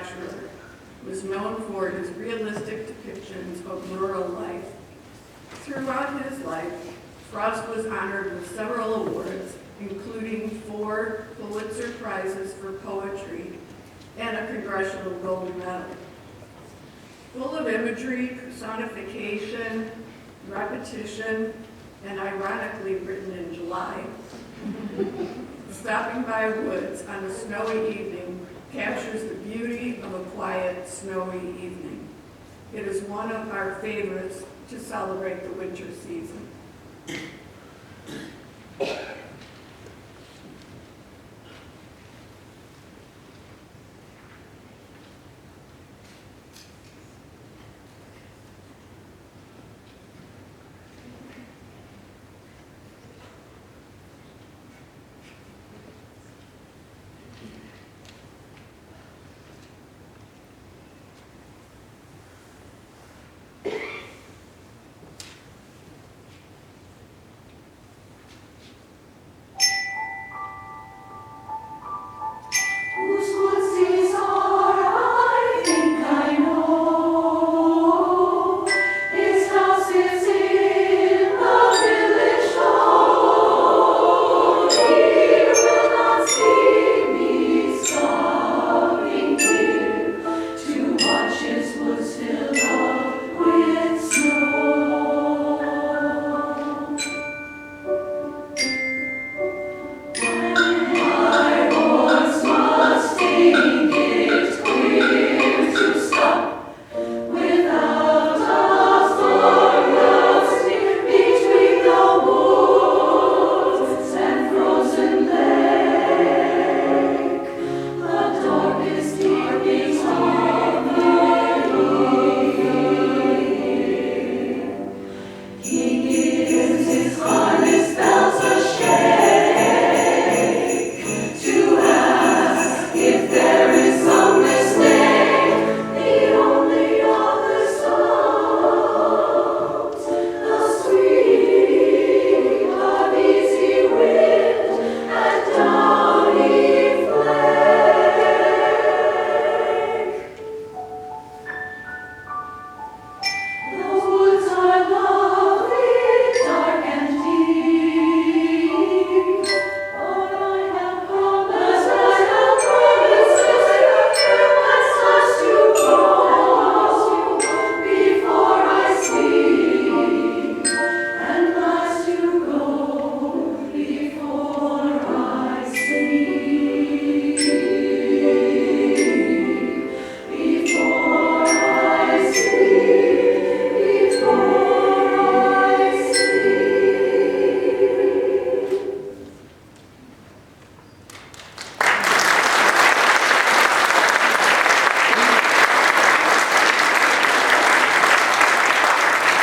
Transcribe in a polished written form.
Batcherer was known for his realistic depictions of rural life. Throughout his life, Frost was honored with several awards, including 4 Pulitzer Prizes for poetry and a Congressional Gold Medal. Full of imagery, personification, repetition, and ironically written in July, Stopping by Woods on a Snowy Evening captures the beauty of a quiet, snowy evening. It is one of our favorites to celebrate the winter season.